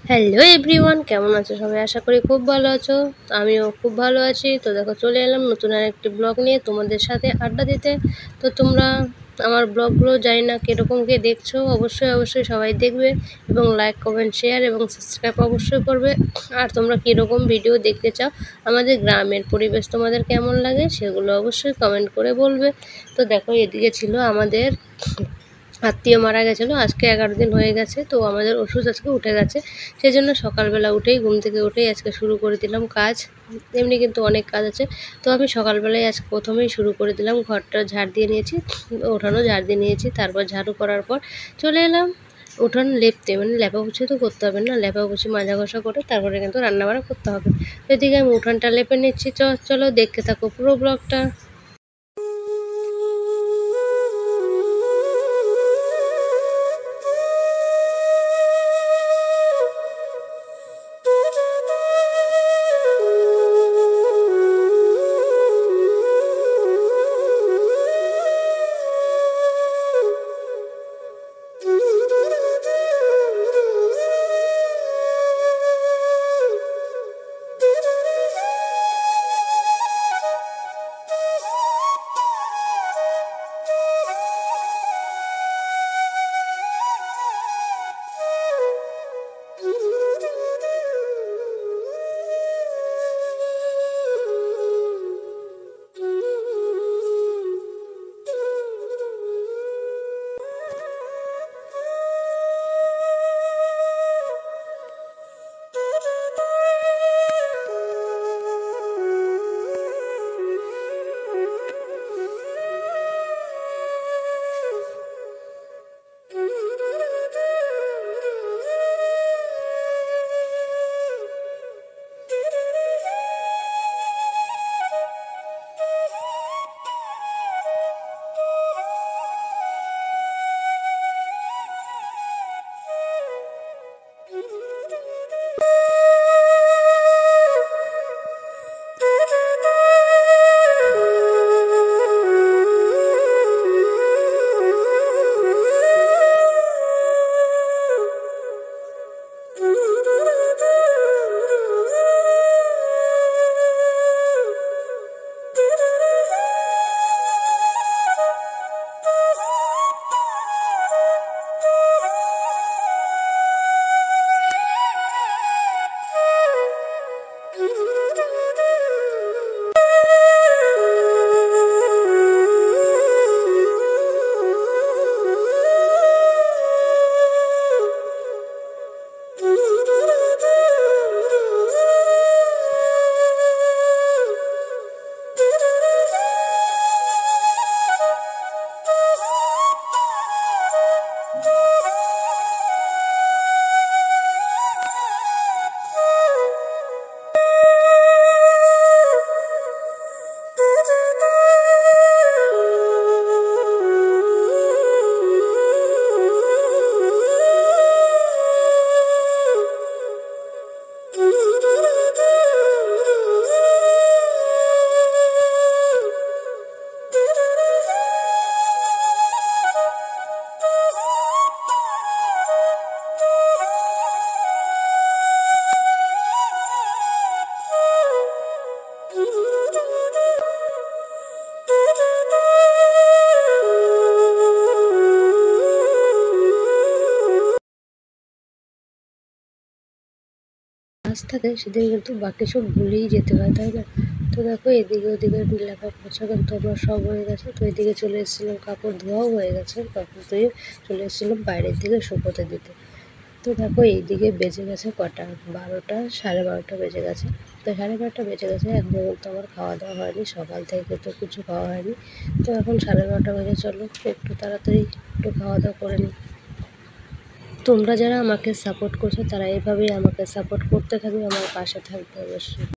Hello everyone, কেমন আছো সবাই? আশা করি খুব ভালো আছো। তো আমিও খুব ভালো আছি। তো দেখো, চলে এলাম নতুন আরেকটি ব্লগ নিয়ে তোমাদের সাথে আড্ডা দিতে। তো তোমরা আমার ব্লগগুলো জানি না কীরকম কে দেখছো, অবশ্যই সবাই দেখবে এবং লাইক, কমেন্ট, শেয়ার এবং সাবস্ক্রাইব অবশ্যই করবে। আর তোমরা কীরকম ভিডিও দেখতে চাও, আমাদের গ্রামের পরিবেশ তোমাদের কেমন লাগে সেগুলো অবশ্যই কমেন্ট করে বলবে। তো দেখো, এদিকে ছিল আমাদের আত্মীয় মারা গেছিলো, আজকে 11 দিন হয়ে গেছে। তো আমাদের ওষুধ আজকে উঠে গেছে, সেই জন্য সকালবেলা উঠেই ঘুম থেকে উঠেই আজকে শুরু করে দিলাম কাজ। এমনি কিন্তু অনেক কাজ আছে। তো আমি সকালবেলায় আজকে প্রথমেই শুরু করে দিলাম, ঘরটা ঝাড় দিয়ে নিয়েছি, উঠানো ঝাড় দিয়ে নিয়েছি। তারপর ঝাড়ু করার পর চলে এলাম উঠান লেপতে, মানে লেপাপুছি তো করতে হবে না, লেপাপুছি মাজা ঘষা করে তারপরে কিন্তু রান্নাবাড়া করতে হবে। তো এদিকে আমি উঠানটা লেপে নিচ্ছি। চলো দেখতে থাকো পুরো ব্লগটা। কাজ থাকে সেদিন কিন্তু বাকি সব ভুলেই যেতে হয়, তাই না? তো দেখো, এদিকে ওদিকে লেপা পোছা কিন্তু আমার সব হয়ে গেছে। তো এদিকে চলে এসেছিলাম, কাপড় ধোয়াও হয়ে গেছে, কাপড় ধুয়ে চলে এসেছিলাম বাইরের দিকে শুকোতে দিতে। তো দেখো, এইদিকে বেজে গেছে কটা, 12টা, 12:30 বেজে গেছে। তো 12:30 বেজে গেছে, এখনও কিন্তু আমার খাওয়া দাওয়া হয়নি, সকাল থেকে তো কিছু খাওয়া হয়নি। তো এখন 12:30 বেজে, চলো একটু তাড়াতাড়ি একটু খাওয়া দাওয়া করে নিই। তোমরা যারা আমাকে সাপোর্ট করছো তারা এভাবেই আমাকে সাপোর্ট করতে থাকবে, আমার পাশে থাকবে অবশ্যই।